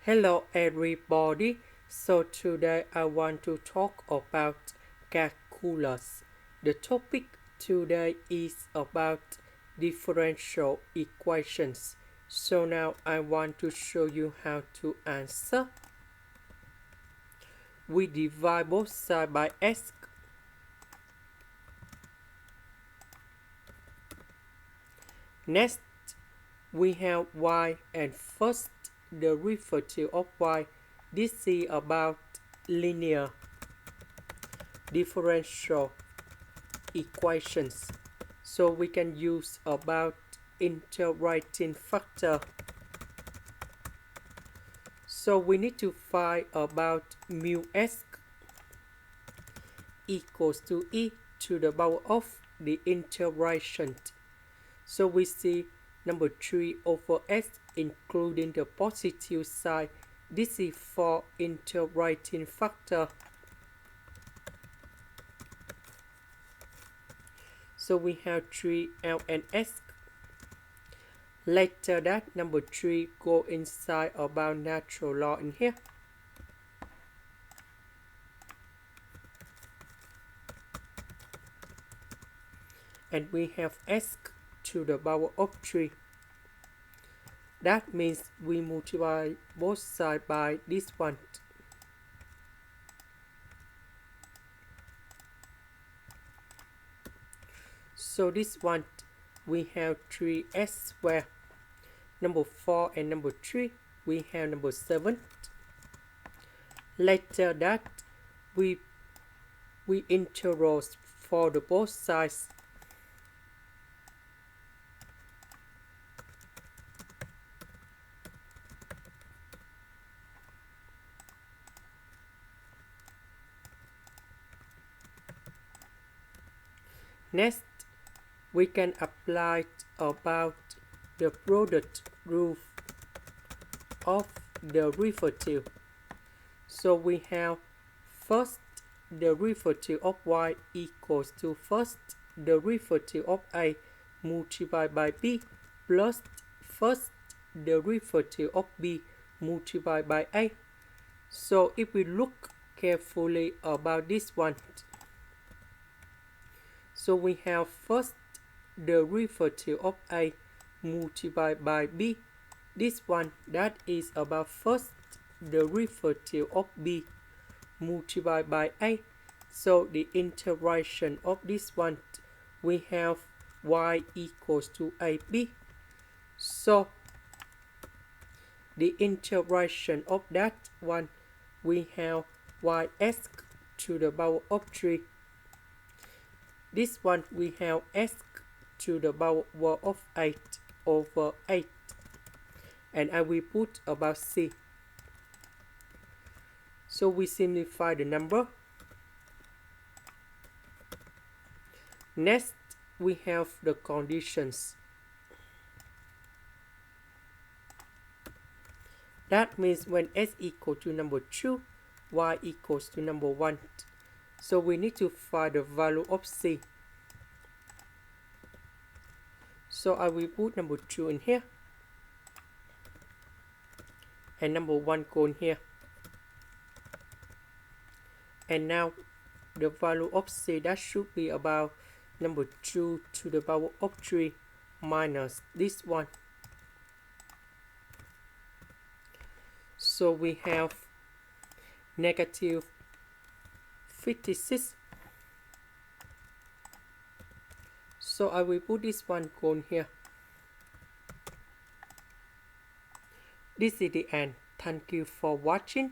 Hello everybody. So today I want to talk about calculus. The topic today is about differential equations. So now I want to show you how to answer. We divide both sides by x. Next, we have y, and first derivative of y. This is about linear differential equations. So we can use about integrating factor. So we need to find about mu s equals to e to the power of the integration. So we see number 3 over s including the positive side. This is for integrating factor. So we have 3L and S. Later that number 3 go inside about natural law in here. And we have S to the power of 3. That means we multiply both sides by this one. So this one we have 3s squared. Number 4 and number 3 we have number 7. Later that we integrate for the both sides. Next, we can apply about the product rule of the derivative. So we have first derivative of y equals to first derivative of a multiplied by b plus first derivative of b multiplied by a. So if we look carefully about this one, so we have first derivative of a multiplied by b. This one that is about first derivative of b multiplied by a. So the integration of this one we have y equals to ab. So the integration of that one we have ys to the power of 3. This one we have s to the power of 8 over 8. And I will put about c. So we simplify the number. Next, we have the conditions. That means when s equals to number 2, y equals to number 1. So we need to find the value of c. So I will put number 2 in here. And number 1 go in here. And now the value of c that should be about number 2 to the power of 3 minus this one. So we have negative 56. So I will put this one going here. This is the end. Thank you for watching.